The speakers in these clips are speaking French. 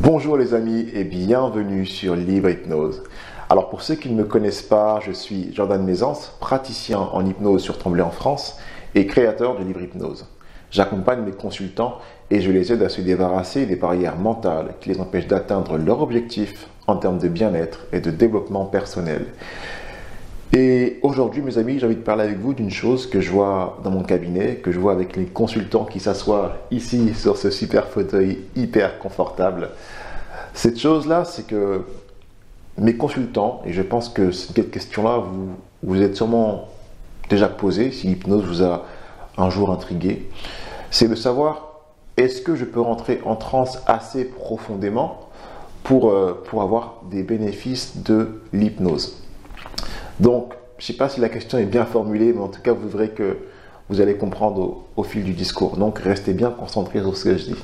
Bonjour les amis et bienvenue sur Libre Hypnose. Alors pour ceux qui ne me connaissent pas, je suis Jordan Mézance, praticien en hypnose sur Tremblay en France et créateur de Libre Hypnose. J'accompagne mes consultants et je les aide à se débarrasser des barrières mentales qui les empêchent d'atteindre leur objectif en termes de bien-être et de développement personnel. Et aujourd'hui, mes amis, j'ai envie de parler avec vous d'une chose que je vois dans mon cabinet, que je vois avec les consultants qui s'assoient ici sur ce super fauteuil hyper confortable. Cette chose-là, c'est que mes consultants, et je pense que cette question-là, vous êtes sûrement déjà posée, si l'hypnose vous a un jour intrigué, c'est de savoir, est-ce que je peux rentrer en transe assez profondément pour avoir des bénéfices de l'hypnose? Donc, je ne sais pas si la question est bien formulée, mais en tout cas, vous verrez que vous allez comprendre au fil du discours. Donc, restez bien concentrés sur ce que je dis.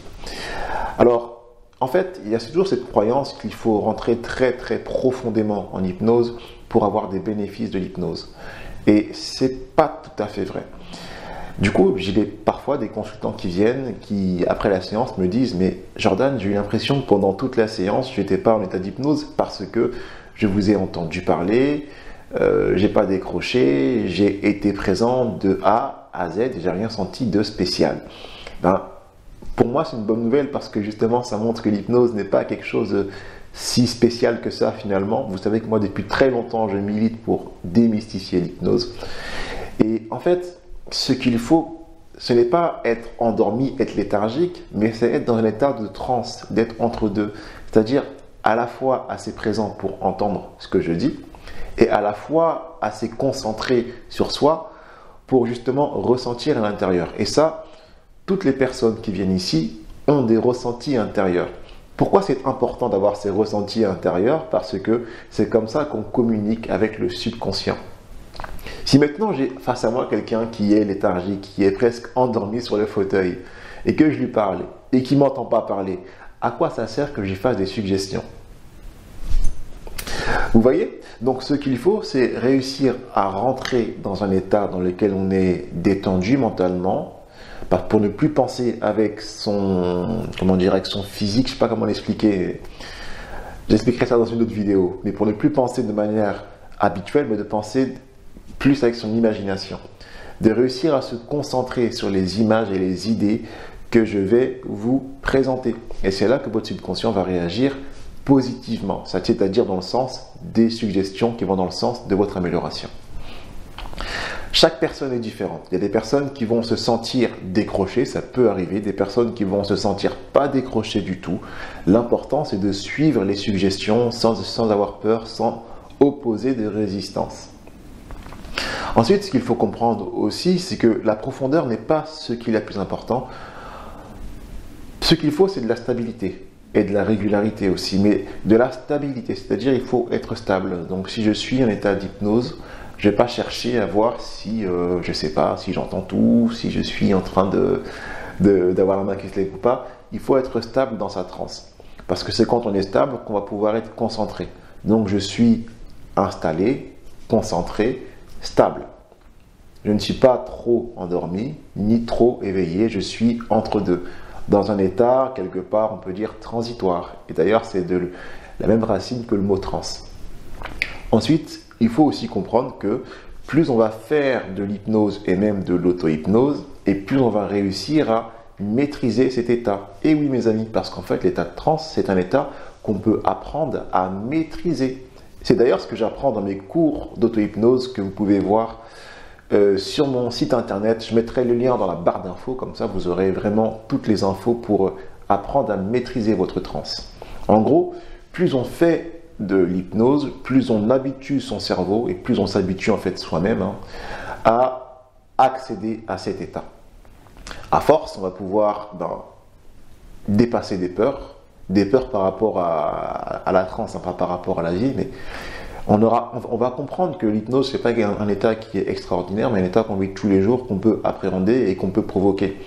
Alors, en fait, il y a toujours cette croyance qu'il faut rentrer très très profondément en hypnose pour avoir des bénéfices de l'hypnose. Et ce n'est pas tout à fait vrai. Du coup, j'ai parfois des consultants qui viennent, qui après la séance me disent « Mais Jordan, j'ai eu l'impression que pendant toute la séance, je n'étais pas en état d'hypnose parce que je vous ai entendu parler, j'ai pas décroché, j'ai été présent de A à Z et j'ai rien senti de spécial. » Pour moi, c'est une bonne nouvelle parce que justement, ça montre que l'hypnose n'est pas quelque chose de si spécial que ça finalement. Vous savez que moi, depuis très longtemps, je milite pour démystifier l'hypnose. Et en fait, ce qu'il faut, ce n'est pas être endormi, être léthargique, mais c'est être dans un état de transe, d'être entre deux. C'est-à-dire à la fois assez présent pour entendre ce que je dis, et à la fois assez concentré sur soi pour justement ressentir à l'intérieur. Et ça, toutes les personnes qui viennent ici ont des ressentis intérieurs. Pourquoi c'est important d'avoir ces ressentis intérieurs? Parce que c'est comme ça qu'on communique avec le subconscient. Si maintenant j'ai face à moi quelqu'un qui est léthargique, qui est presque endormi sur le fauteuil, et que je lui parle, et qui ne m'entend pas parler, à quoi ça sert que j'y fasse des suggestions? Vous voyez? Donc ce qu'il faut, c'est réussir à rentrer dans un état dans lequel on est détendu mentalement, pour ne plus penser avec son, avec son physique, je ne sais pas comment l'expliquer, j'expliquerai ça dans une autre vidéo, mais pour ne plus penser de manière habituelle, mais de penser plus avec son imagination, de réussir à se concentrer sur les images et les idées que je vais vous présenter. Et c'est là que votre subconscient va réagir positivement, c'est-à-dire dans le sens des suggestions qui vont dans le sens de votre amélioration. Chaque personne est différente. Il y a des personnes qui vont se sentir décrochées, ça peut arriver, des personnes qui vont se sentir pas décrochées du tout. L'important, c'est de suivre les suggestions sans avoir peur, sans opposer de résistance. Ensuite, ce qu'il faut comprendre aussi, c'est que la profondeur n'est pas ce qui est le plus important. Ce qu'il faut, c'est de la stabilité. Et de la régularité aussi, mais de la stabilité, c'est-à-dire il faut être stable. Donc si je suis en état d'hypnose, je ne vais pas chercher à voir si, je ne sais pas, si j'entends tout, si je suis en train d'avoir la main qui se lève ou pas. Il faut être stable dans sa transe. Parce que c'est quand on est stable qu'on va pouvoir être concentré. Donc je suis installé, concentré, stable. Je ne suis pas trop endormi, ni trop éveillé, je suis entre deux. Dans un état, quelque part, on peut dire transitoire. Et d'ailleurs, c'est de la même racine que le mot trans. Ensuite, il faut aussi comprendre que plus on va faire de l'hypnose et même de l'auto-hypnose, et plus on va réussir à maîtriser cet état. Et oui, mes amis, parce qu'en fait, l'état de transe, c'est un état qu'on peut apprendre à maîtriser. C'est d'ailleurs ce que j'apprends dans mes cours d'auto-hypnose que vous pouvez voir sur mon site internet. Je mettrai le lien dans la barre d'infos, comme ça vous aurez vraiment toutes les infos pour apprendre à maîtriser votre transe. En gros, plus on fait de l'hypnose, plus on habitue son cerveau et plus on s'habitue en fait soi-même à accéder à cet état. À force, on va pouvoir dépasser des peurs par rapport à la transe, pas par rapport à la vie, mais on va comprendre que l'hypnose, ce n'est pas un état qui est extraordinaire, mais un état qu'on vit tous les jours, qu'on peut appréhender et qu'on peut provoquer.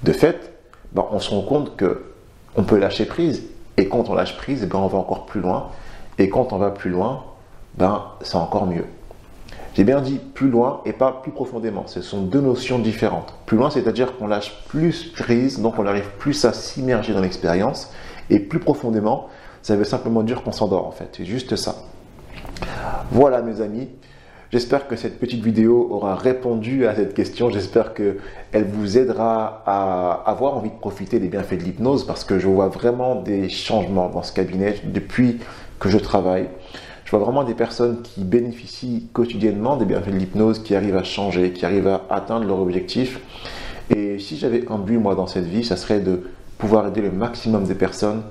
De fait, on se rend compte qu'on peut lâcher prise. Et quand on lâche prise, on va encore plus loin. Et quand on va plus loin, c'est encore mieux. J'ai bien dit plus loin et pas plus profondément. Ce sont deux notions différentes. Plus loin, c'est-à-dire qu'on lâche plus prise, donc on arrive plus à s'immerger dans l'expérience. Et plus profondément, ça veut simplement dire qu'on s'endort en fait. C'est juste ça. Voilà mes amis. J'espère que cette petite vidéo aura répondu à cette question. J'espère qu'elle vous aidera à avoir envie de profiter des bienfaits de l'hypnose parce que je vois vraiment des changements dans ce cabinet depuis que je travaille. Je vois vraiment des personnes qui bénéficient quotidiennement des bienfaits de l'hypnose, qui arrivent à changer, qui arrivent à atteindre leur objectif. Et si j'avais un but moi dans cette vie, ça serait de pouvoir aider le maximum des personnes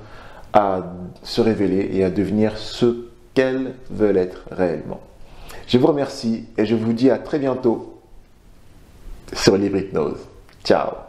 à se révéler et à devenir ce qu'elles veulent être réellement. Je vous remercie et je vous dis à très bientôt sur Libre Hypnose. Ciao!